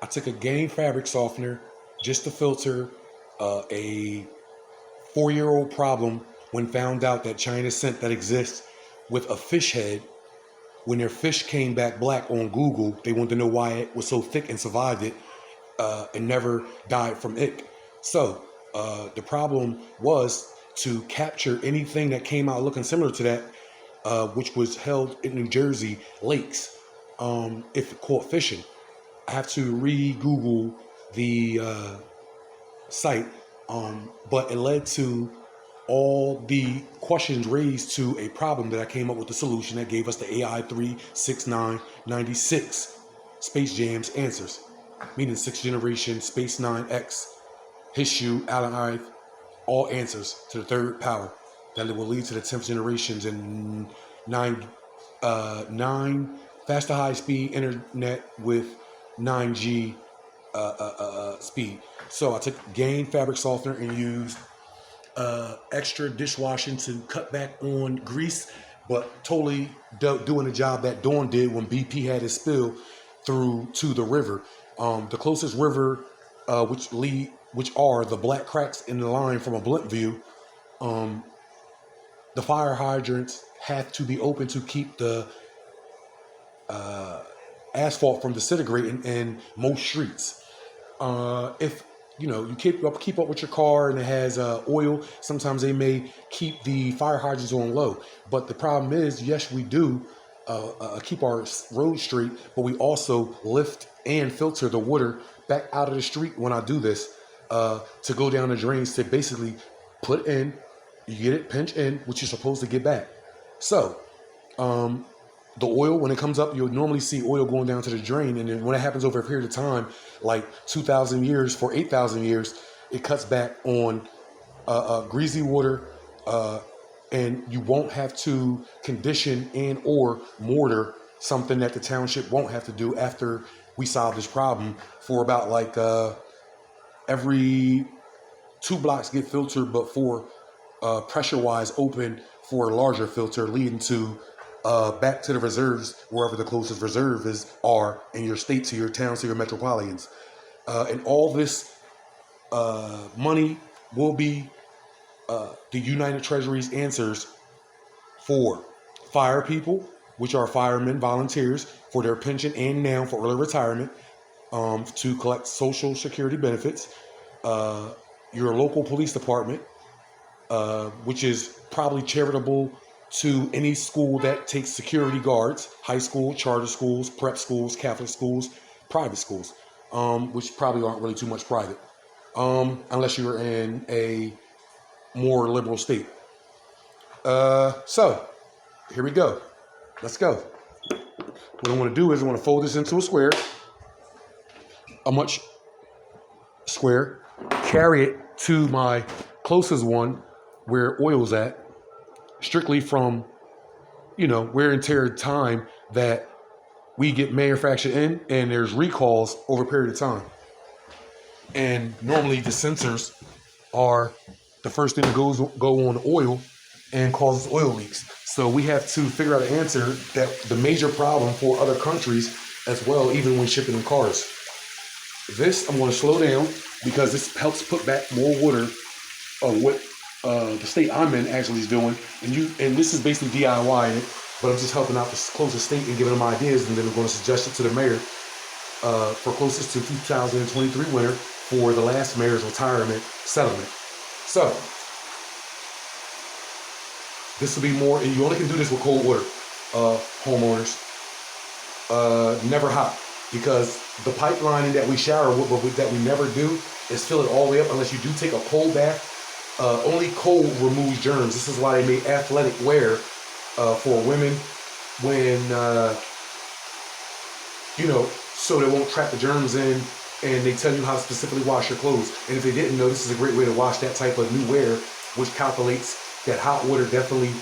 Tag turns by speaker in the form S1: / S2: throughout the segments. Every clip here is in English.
S1: I took a Gain fabric softener just to filter a 4-year-old problem when found out that China scent that exists with a fish head. When their fish came back black on Google, they wanted to know why it was so thick and survived it and never died from ick. So the problem was to capture anything that came out looking similar to that, which was held in New Jersey lakes, if caught fishing. I have to re-Google the site, but it led to all the questions raised to a problem that I came up with the solution that gave us the AI 36996 Space Jam's answers, meaning 6th generation Space 9X, his shoe, Allen Ive, all answers to the third power that will lead to the 10th generations and nine faster high speed internet with 9G speed. So I took Gain fabric softener and used extra dishwashing to cut back on grease, but totally doing the job that Dawn did when BP had his spill through to the river. The closest river, which are the black cracks in the line from a blimp view, the fire hydrants have to be open to keep the asphalt from disintegrating in most streets. If you keep up with your car and it has oil, sometimes they may keep the fire hydrants on low. But the problem is, yes, we do keep our road straight, but we also lift and filter the water back out of the street when I do this to go down the drains to basically put in, you get it, pinch in, which you're supposed to get back. So the oil, when it comes up, you'll normally see oil going down to the drain. And then when it happens over a period of time, like 2,000 years for 8,000 years, it cuts back on greasy water. And you won't have to condition and or mortar, something that the township won't have to do after we solve this problem, for about like every 2 blocks get filtered, but for pressure-wise open for a larger filter, leading to back to the reserves, wherever the closest reserve are in your state, to your towns, to your metropolitans. And all this money will be the United Treasury's answers for fire people, which are firemen, volunteers, for their pension and now for early retirement, to collect Social Security benefits, your local police department, which is probably charitable to any school that takes security guards, high school, charter schools, prep schools, Catholic schools, private schools, which probably aren't really too much private, unless you're in a more liberal state. So here we go. Let's go. What I want to do is I want to fold this into a square, a much square, carry it to my closest one where oil's at, strictly from, wear and tear time that we get manufactured in, and there's recalls over a period of time. And normally the sensors are the first thing to go on oil and causes oil leaks. So we have to figure out an answer that the major problem for other countries as well, even when shipping in cars. This, I'm going to slow down because this helps put back more water of what the state I'm in actually is doing. And this is basically DIY it, but I'm just helping out the closest state and giving them ideas, and then I'm going to suggest it to the mayor for closest to 2023 winter for the last mayor's retirement settlement. So this will be more, and you only can do this with cold water, homeowners. Never hot, because the pipelining that we shower with, but that we never do, is fill it all the way up unless you do take a cold bath. Only cold removes germs. This is why they made athletic wear for women when, so they won't trap the germs in, and they tell you how to specifically wash your clothes. And if they didn't know, this is a great way to wash that type of new wear, which calculates that hot water definitely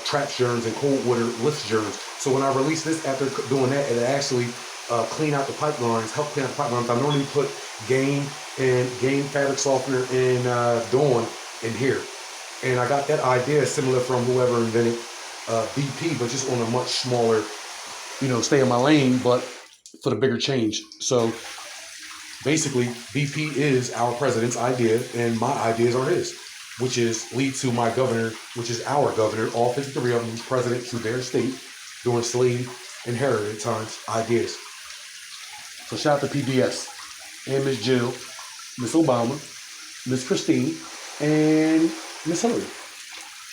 S1: traps germs and cold water lifts germs. So when I release this after doing that, it'll actually clean out the pipelines, help clean out the pipelines. I normally put Gain fabric softener and Dawn in here. And I got that idea similar from whoever invented BP, but just on a much smaller, stay in my lane, but for the bigger change. So basically, BP is our president's idea, and my ideas are his, which is lead to my governor, which is our governor, all 53 of them, president to their state, doing slave inherited times ideas. So shout out to PBS and Miss Jill, Miss Obama, Miss Christine, and Miss Hillary,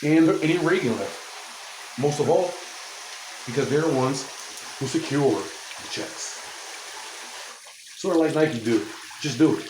S1: and any Reagan left. Most of all, because they're the ones who secure the checks. Sort of like Nike do. Just do it.